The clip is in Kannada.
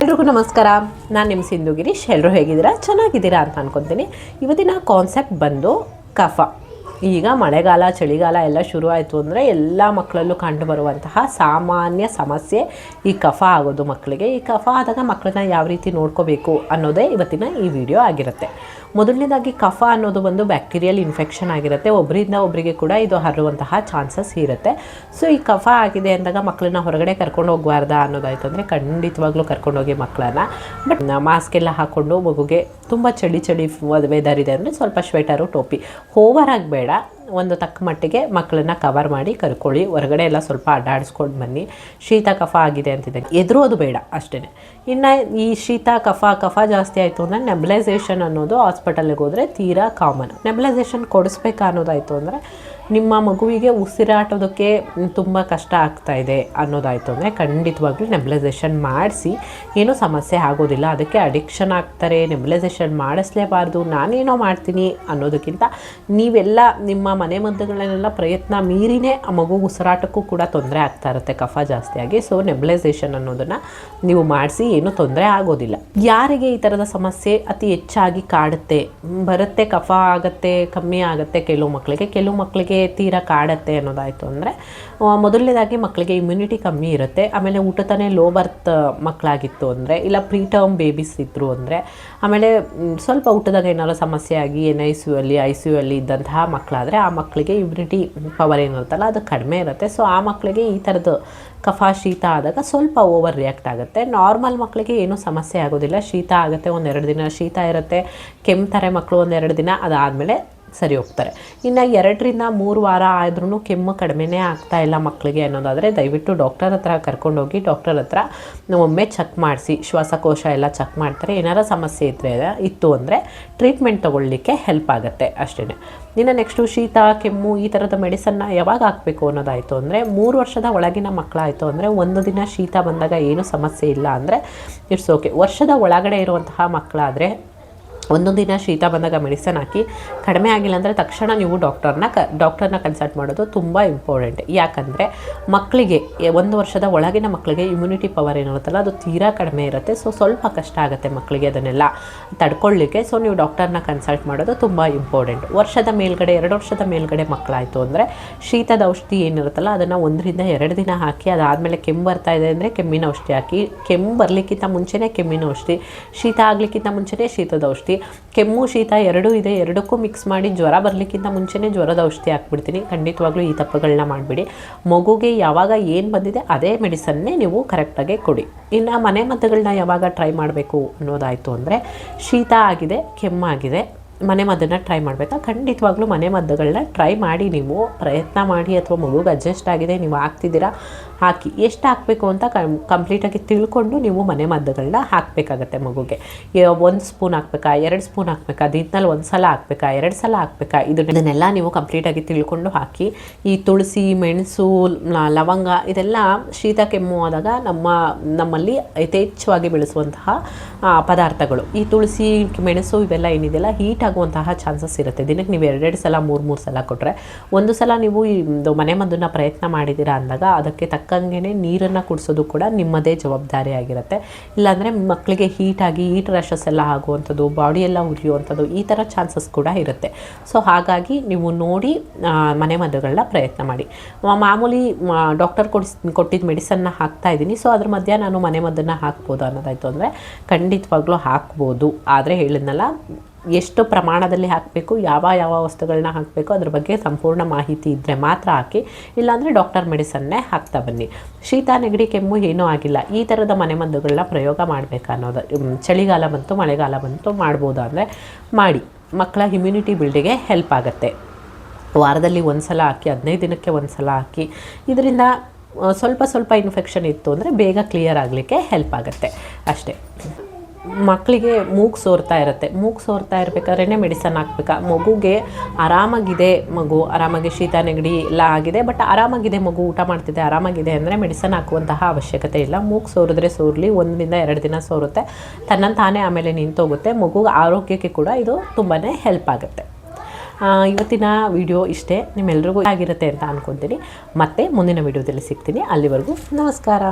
ಎಲ್ರಿಗೂ ನಮಸ್ಕಾರ. ನಾನು ನಿಮ್ಮ ಸಿಂಧು ಗಿರೀಶ್. ಎಲ್ಲರೂ ಹೇಗಿದ್ದೀರಾ? ಚೆನ್ನಾಗಿದ್ದೀರಾ ಅಂತ ಅನ್ಕೊತೀನಿ. ಇವತ್ತಿನ ಕಾನ್ಸೆಪ್ಟ್ ಬಂದು ಕಫ. ಈಗ ಮಳೆಗಾಲ ಚಳಿಗಾಲ ಎಲ್ಲ ಶುರು ಆಯಿತು ಅಂದರೆ ಎಲ್ಲ ಮಕ್ಕಳಲ್ಲೂ ಕಂಡು ಬರುವಂತಹ ಸಾಮಾನ್ಯ ಸಮಸ್ಯೆ ಈ ಕಫ ಆಗೋದು ಮಕ್ಕಳಿಗೆ. ಈ ಕಫ ಆದಾಗ ಮಕ್ಕಳನ್ನ ಯಾವ ರೀತಿ ನೋಡ್ಕೋಬೇಕು ಅನ್ನೋದೇ ಇವತ್ತಿನ ಈ ವಿಡಿಯೋ ಆಗಿರುತ್ತೆ. ಮೊದಲನೇದಾಗಿ ಕಫ ಅನ್ನೋದು ಒಂದು ಬ್ಯಾಕ್ಟೀರಿಯಲ್ ಇನ್ಫೆಕ್ಷನ್ ಆಗಿರುತ್ತೆ. ಒಬ್ಬರಿಂದ ಒಬ್ಬರಿಗೆ ಕೂಡ ಇದು ಹರಡುವಂತಹ ಚಾನ್ಸಸ್ ಇರುತ್ತೆ. ಸೊ ಈ ಕಫ ಆಗಿದೆ ಅಂದಾಗ ಮಕ್ಕಳನ್ನ ಹೊರಗಡೆ ಕರ್ಕೊಂಡು ಹೋಗಬಾರ್ದಾ ಅನ್ನೋದಾಯ್ತು ಅಂದರೆ ಖಂಡಿತವಾಗ್ಲೂ ಕರ್ಕೊಂಡೋಗಿ ಮಕ್ಕಳನ್ನ. ಬಟ್ ಮಾಸ್ಕ್ ಎಲ್ಲ ಹಾಕ್ಕೊಂಡು ಮಗುಗೆ ತುಂಬ ಚಳಿ ವೆದರ್ ಇದೆ ಅಂದರೆ ಸ್ವಲ್ಪ ಸ್ವೆಟರು ಟೋಪಿ ಓವರ್ ಆಗಬೇಡ, ಒಂದು ತಕ್ಕ ಮಟ್ಟಿಗೆ ಮಕ್ಕಳನ್ನ ಕವರ್ ಮಾಡಿ ಕರ್ಕೊಳ್ಳಿ. ಹೊರಗಡೆ ಎಲ್ಲ ಸ್ವಲ್ಪ ಅಡ್ಡಾಡಿಸ್ಕೊಂಡು ಬನ್ನಿ. ಶೀತ ಕಫ ಆಗಿದೆ ಅಂತಿದ್ದಾಗ ಎದುರೋದು ಬೇಡ ಅಷ್ಟೇ. ಇನ್ನು ಈ ಶೀತ ಕಫ ಜಾಸ್ತಿ ಆಯಿತು ಅಂದರೆ ನೆಬ್ಲೈಸೇಷನ್ ಅನ್ನೋದು ಹಾಸ್ಪಿಟಲ್ಗೆ ಹೋದರೆ ತೀರಾ ಕಾಮನ್. ನೆಬ್ಲೈಸೇಷನ್ ಕೊಡಿಸ್ಬೇಕಾ ಅನ್ನೋದಾಯಿತು ಅಂದರೆ ನಿಮ್ಮ ಮಗುವಿಗೆ ಉಸಿರಾಟೋದಕ್ಕೆ ತುಂಬ ಕಷ್ಟ ಆಗ್ತಾಯಿದೆ ಅನ್ನೋದಾಯಿತು ಅಂದರೆ ಖಂಡಿತವಾಗ್ಲೂ ನೆಬ್ಲೈಸೇಷನ್ ಮಾಡಿಸಿ, ಏನೂ ಸಮಸ್ಯೆ ಆಗೋದಿಲ್ಲ. ಅದಕ್ಕೆ ಅಡಿಕ್ಷನ್ ಆಗ್ತಾರೆ. ನೆಬ್ಲೈಸೇಷನ್ ಮಾಡಿಸ್ಲೇಬಾರ್ದು, ನಾನೇನೋ ಮಾಡ್ತೀನಿ ಅನ್ನೋದಕ್ಕಿಂತ ನೀವೆಲ್ಲ ನಿಮ್ಮ ಮನೆ ಮದ್ದುಗಳನ್ನೆಲ್ಲ ಪ್ರಯತ್ನ ಮೀರಿನೇ ಆ ಮಗು ಉಸಿರಾಟಕ್ಕೂ ಕೂಡ ತೊಂದರೆ ಆಗ್ತಾ ಇರುತ್ತೆ ಕಫ ಜಾಸ್ತಿಯಾಗಿ. ಸೊ ನೆಬ್ಲೈಸೇಷನ್ ಅನ್ನೋದನ್ನು ನೀವು ಮಾಡಿಸಿ, ಏನೂ ತೊಂದರೆ ಆಗೋದಿಲ್ಲ. ಯಾರಿಗೆ ಈ ಥರದ ಸಮಸ್ಯೆ ಅತಿ ಹೆಚ್ಚಾಗಿ ಕಾಡುತ್ತೆ ಬರುತ್ತೆ, ಕಫ ಆಗುತ್ತೆ ಕಮ್ಮಿ ಆಗುತ್ತೆ ಕೆಲವು ಮಕ್ಕಳಿಗೆ ತೀರಾ ಕಾಡುತ್ತೆ ಅನ್ನೋದಾಯಿತು ಅಂದರೆ ಮೊದಲನೇದಾಗಿ ಮಕ್ಕಳಿಗೆ ಇಮ್ಯುನಿಟಿ ಕಮ್ಮಿ ಇರುತ್ತೆ. ಆಮೇಲೆ ಊಟತಾನೆ ಲೋ ಬರ್ತ್ ಮಕ್ಕಳಾಗಿತ್ತು ಅಂದರೆ, ಇಲ್ಲ ಪ್ರೀ ಟರ್ಮ್ ಬೇಬೀಸ್ ಇದ್ದರು ಅಂದರೆ, ಆಮೇಲೆ ಸ್ವಲ್ಪ ಊಟದಾಗ ಏನಾದ್ರು ಸಮಸ್ಯೆ ಆಗಿ ಐ ಸಿ ಯು ಅಲ್ಲಿ ಇದ್ದಂತಹ ಮಕ್ಕಳಾದರೆ ಆ ಮಕ್ಕಳಿಗೆ ಇಮ್ಯುನಿಟಿ ಪವರ್ ಏನಿರುತ್ತಲ್ಲ ಅದು ಕಡಿಮೆ ಇರುತ್ತೆ. ಸೊ ಆ ಮಕ್ಕಳಿಗೆ ಈ ಥರದ್ದು ಕಫ ಶೀತ ಆದಾಗ ಸ್ವಲ್ಪ ಓವರ್ ರಿಯಾಕ್ಟ್ ಆಗುತ್ತೆ. ನಾರ್ಮಲ್ ಮಕ್ಕಳಿಗೆ ಏನೂ ಸಮಸ್ಯೆ ಆಗೋದಿಲ್ಲ. ಶೀತ ಆಗುತ್ತೆ, 1-2 ದಿನ ಶೀತ ಇರುತ್ತೆ, ಕೆಮ್ತಾರೆ ಮಕ್ಕಳು 1-2 ದಿನ, ಅದಾದಮೇಲೆ ಸರಿ ಹೋಗ್ತಾರೆ. ಇನ್ನು 2-3 ವಾರ ಆದ್ರೂ ಕೆಮ್ಮು ಕಡಿಮೆನೇ ಆಗ್ತಾ ಇಲ್ಲ ಮಕ್ಕಳಿಗೆ ಅನ್ನೋದಾದರೆ ದಯವಿಟ್ಟು ಡಾಕ್ಟರ್ ಹತ್ರ ಕರ್ಕೊಂಡೋಗಿ ಡಾಕ್ಟರ್ ಹತ್ರ ಒಮ್ಮೆ ಚೆಕ್ ಮಾಡಿಸಿ, ಶ್ವಾಸಕೋಶ ಎಲ್ಲ ಚೆಕ್ ಮಾಡ್ತಾರೆ. ಏನಾರ ಸಮಸ್ಯೆ ಇತ್ತು ಅಂದರೆ ಟ್ರೀಟ್ಮೆಂಟ್ ತೊಗೊಳ್ಳಿಕ್ಕೆ ಹೆಲ್ಪ್ ಆಗುತ್ತೆ ಅಷ್ಟೇ. ಇನ್ನು ನೆಕ್ಸ್ಟು ಶೀತ ಕೆಮ್ಮು ಈ ಥರದ ಮೆಡಿಸನ್ನ ಯಾವಾಗ ಹಾಕಬೇಕು ಅನ್ನೋದಾಯಿತು ಅಂದರೆ 3 ವರ್ಷದ ಒಳಗಿನ ಮಕ್ಕಳಾಯಿತು ಅಂದರೆ, ಒಂದು ದಿನ ಶೀತ ಬಂದಾಗ ಏನೂ ಸಮಸ್ಯೆ ಇಲ್ಲ ಅಂದರೆ ಇಟ್ಸ್ ಓಕೆ. ವರ್ಷದ ಒಳಗಡೆ ಇರುವಂತಹ ಮಕ್ಕಳಾದರೆ ಒಂದೊಂದು ದಿನ ಶೀತ ಬಂದಾಗ ಮೆಡಿಸನ್ ಹಾಕಿ ಕಡಿಮೆ ಆಗಿಲ್ಲ ಅಂದರೆ ತಕ್ಷಣ ನೀವು ಡಾಕ್ಟರ್ನ ಕನ್ಸಲ್ಟ್ ಮಾಡೋದು ತುಂಬ ಇಂಪಾರ್ಟೆಂಟ್. ಯಾಕಂದರೆ ಮಕ್ಕಳಿಗೆ 1 ವರ್ಷದ ಒಳಗಿನ ಮಕ್ಕಳಿಗೆ ಇಮ್ಯುನಿಟಿ ಪವರ್ ಏನಿರುತ್ತಲ್ಲ ಅದು ತೀರಾ ಕಡಿಮೆ ಇರುತ್ತೆ. ಸೊ ಸ್ವಲ್ಪ ಕಷ್ಟ ಆಗುತ್ತೆ ಮಕ್ಕಳಿಗೆ ಅದನ್ನೆಲ್ಲ ತಡ್ಕೊಳ್ಳಿಕ್ಕೆ. ಸೊ ನೀವು ಡಾಕ್ಟರ್ನ ಕನ್ಸಲ್ಟ್ ಮಾಡೋದು ತುಂಬ ಇಂಪಾರ್ಟೆಂಟ್. 2 ವರ್ಷದ ಮೇಲ್ಗಡೆ ಮಕ್ಕಳಾಯಿತು ಅಂದರೆ ಶೀತದ ಔಷಧಿ ಏನಿರುತ್ತಲ್ಲ ಅದನ್ನು 1-2 ದಿನ ಹಾಕಿ, ಅದಾದಮೇಲೆ ಕೆಮ್ಮು ಬರ್ತಾ ಇದೆ ಅಂದರೆ ಕೆಮ್ಮಿನ ಔಷಧಿ ಹಾಕಿ, ಕೆಮ್ಮು ಬರಲಿಕ್ಕಿಂತ ಮುಂಚೆನೇ ಕೆಮ್ಮಿನ ಔಷಧಿ, ಶೀತ ಆಗಲಿಕ್ಕಿಂತ ಮುಂಚೆನೇ ಶೀತದ ಔಷಧಿ, ಕೆಮ್ಮು ಶೀತ ಎರಡೂ ಇದೆ, ಎರಡಕ್ಕೂ ಮಿಕ್ಸ್ ಮಾಡಿ ಜ್ವರ ಬರಲಿಕ್ಕಿಂತ ಮುಂಚೆನೇ ಜ್ವರದ ಔಷಧಿ ಹಾಕ್ಬಿಡ್ತೀನಿ. ಖಂಡಿತವಾಗ್ಲೂ ಈ ತಪ್ಪುಗಳನ್ನ ಮಾಡಿಬಿಡಿ. ಮಗುಗೆ ಯಾವಾಗ ಏನು ಬಂದಿದೆ ಅದೇ ಮೆಡಿಸನ್ನೇ ನೀವು ಕರೆಕ್ಟಾಗಿ ಕೊಡಿ. ಇನ್ನು ಮನೆ ಮದ್ದುಗಳನ್ನ ಯಾವಾಗ ಟ್ರೈ ಮಾಡಬೇಕು ಅನ್ನೋದಾಯಿತು ಅಂದರೆ, ಶೀತ ಆಗಿದೆ ಕೆಮ್ಮಾಗಿದೆ ಮನೆ ಮದ್ದನ್ನು ಟ್ರೈ ಮಾಡಬೇಕಾ? ಖಂಡಿತವಾಗ್ಲೂ ಮನೆ ಮದ್ದುಗಳನ್ನ ಟ್ರೈ ಮಾಡಿ, ನೀವು ಪ್ರಯತ್ನ ಮಾಡಿ. ಅಥವಾ ಮಗುಗೆ ಅಡ್ಜಸ್ಟ್ ಆಗಿದೆ ನೀವು ಹಾಕ್ತಿದ್ದೀರಾ ಹಾಕಿ. ಎಷ್ಟು ಹಾಕಬೇಕು ಅಂತ ಕಂಪ್ಲೀಟಾಗಿ ತಿಳ್ಕೊಂಡು ನೀವು ಮನೆ ಮದ್ದುಗಳನ್ನ ಹಾಕಬೇಕಾಗತ್ತೆ. ಮಗುಗೆ 1 ಸ್ಪೂನ್ ಹಾಕ್ಬೇಕಾ, 2 ಸ್ಪೂನ್ ಹಾಕಬೇಕಾ, ದಿನದಲ್ಲಿ 1 ಸಲ ಹಾಕಬೇಕಾ, 2 ಸಲ ಹಾಕಬೇಕಾ, ಇದನ್ನೆಲ್ಲ ನೀವು ಕಂಪ್ಲೀಟಾಗಿ ತಿಳ್ಕೊಂಡು ಹಾಕಿ. ಈ ತುಳಸಿ, ಮೆಣಸು, ಲವಂಗ ಇದೆಲ್ಲ ಶೀತ ಕೆಮ್ಮು ಆದಾಗ ನಮ್ಮಲ್ಲಿ ಯಥೇಚ್ಛವಾಗಿ ಬೆಳೆಸುವಂತಹ ಪದಾರ್ಥಗಳು. ಈ ತುಳಸಿ ಮೆಣಸು ಇವೆಲ್ಲ ಏನಿದೆಯಲ್ಲ ಹೀಟ್ ಆಗುವಂತಹ ಚಾನ್ಸಸ್ ಇರುತ್ತೆ. ದಿನಕ್ಕೆ ನೀವು 2 ಸಲ 3 ಸಲ ಕೊಟ್ಟರೆ, ಒಂದು ಸಲ ನೀವು ಈ ಮನೆ ಮದ್ದನ್ನು ಪ್ರಯತ್ನ ಮಾಡಿದ್ದೀರಾ ಅಂದಾಗ ಅದಕ್ಕೆ ತಕ್ಕಂಗೆ ನೀರನ್ನು ಕುಡಿಸೋದು ಕೂಡ ನಿಮ್ಮದೇ ಜವಾಬ್ದಾರಿ ಆಗಿರುತ್ತೆ. ಇಲ್ಲಾಂದರೆ ಮಕ್ಕಳಿಗೆ ಹೀಟ್ ರ್ಯಾಷಸ್ ಎಲ್ಲ ಆಗುವಂಥದ್ದು, ಬಾಡಿ ಎಲ್ಲ ಉರಿಯುವಂಥದ್ದು ಈ ಥರ ಚಾನ್ಸಸ್ ಕೂಡ ಇರುತ್ತೆ. ಸೊ ಹಾಗಾಗಿ ನೀವು ನೋಡಿ ಮನೆ ಮದ್ದುಗಳನ್ನ ಪ್ರಯತ್ನ ಮಾಡಿ. ಮಾಮೂಲಿ ಡಾಕ್ಟರ್ ಕೊಟ್ಟಿದ್ದ ಮೆಡಿಸನ್ನ ಹಾಕ್ತಾ ಇದ್ದೀನಿ. ಸೊ ಅದ್ರ ಮಧ್ಯೆ ನಾನು ಮನೆ ಮದ್ದನ್ನು ಹಾಕ್ಬೋದು ಅನ್ನೋದಾಯಿತು ಅಂದರೆ ಖಂಡಿತವಾಗ್ಲೂ ಹಾಕ್ಬೋದು. ಆದರೆ ಹೇಳಿದ್ನಲ್ಲ, ಎಷ್ಟು ಪ್ರಮಾಣದಲ್ಲಿ ಹಾಕಬೇಕು, ಯಾವ ವಸ್ತುಗಳನ್ನ ಹಾಕಬೇಕು ಅದ್ರ ಬಗ್ಗೆ ಸಂಪೂರ್ಣ ಮಾಹಿತಿ ಇದ್ದರೆ ಮಾತ್ರ ಹಾಕಿ, ಇಲ್ಲಾಂದರೆ ಡಾಕ್ಟರ್ ಮೆಡಿಸನ್ನೇ ಹಾಕ್ತಾ ಬನ್ನಿ. ಶೀತ ನೆಗಡಿ ಕೆಮ್ಮು ಏನೂ ಆಗಿಲ್ಲ, ಈ ಥರದ ಮನೆಮದ್ದುಗಳನ್ನ ಪ್ರಯೋಗ ಮಾಡಬೇಕನ್ನೋದು. ಚಳಿಗಾಲ ಬಂತು ಮಳೆಗಾಲ ಬಂತು ಮಾಡ್ಬೋದು ಅಂದರೆ ಮಾಡಿ. ಮಕ್ಕಳ ಇಮ್ಯುನಿಟಿ ಬಿಲ್ಡಿಗೆ ಹೆಲ್ಪ್ ಆಗುತ್ತೆ. ವಾರದಲ್ಲಿ 1 ಸಲ ಹಾಕಿ, 15 ದಿನಕ್ಕೆ 1 ಸಲ ಹಾಕಿ. ಇದರಿಂದ ಸ್ವಲ್ಪ ಇನ್ಫೆಕ್ಷನ್ ಇತ್ತು ಅಂದರೆ ಬೇಗ ಕ್ಲಿಯರ್ ಆಗಲಿಕ್ಕೆ ಹೆಲ್ಪ್ ಆಗುತ್ತೆ ಅಷ್ಟೇ. ಮಕ್ಕಳಿಗೆ ಮೂಗು ಸೋರ್ತಾ ಇರಬೇಕಾದ್ರೇ ಮೆಡಿಸನ್ ಹಾಕ್ಬೇಕಾ? ಮಗುಗೆ ಆರಾಮಾಗಿ ಶೀತ ನೆಗಡಿ ಎಲ್ಲ ಆಗಿದೆ, ಬಟ್ ಆರಾಮಾಗಿದೆ ಮಗು, ಊಟ ಮಾಡ್ತಿದೆ ಆರಾಮಾಗಿದೆ ಅಂದರೆ ಮೆಡಿಸನ್ ಹಾಕುವಂತಹ ಅವಶ್ಯಕತೆ ಇಲ್ಲ. ಮೂಗು ಸೋರಿದ್ರೆ ಸೋರಲಿ, 1-2 ದಿನ ಸೋರುತ್ತೆ, ತಾನೇ ಆಮೇಲೆ ನಿಂತೋಗುತ್ತೆ. ಮಗು ಆರೋಗ್ಯಕ್ಕೆ ಕೂಡ ಇದು ತುಂಬಾ ಹೆಲ್ಪ್ ಆಗುತ್ತೆ. ಇವತ್ತಿನ ವಿಡಿಯೋ ಇಷ್ಟೇ. ನಿಮ್ಮೆಲ್ರಿಗೂ ಆಗಿರುತ್ತೆ ಅಂತ ಅಂದ್ಕೊತೀನಿ. ಮತ್ತೆ ಮುಂದಿನ ವಿಡಿಯೋದಲ್ಲಿ ಸಿಗ್ತೀನಿ. ಅಲ್ಲಿವರೆಗೂ ನಮಸ್ಕಾರ.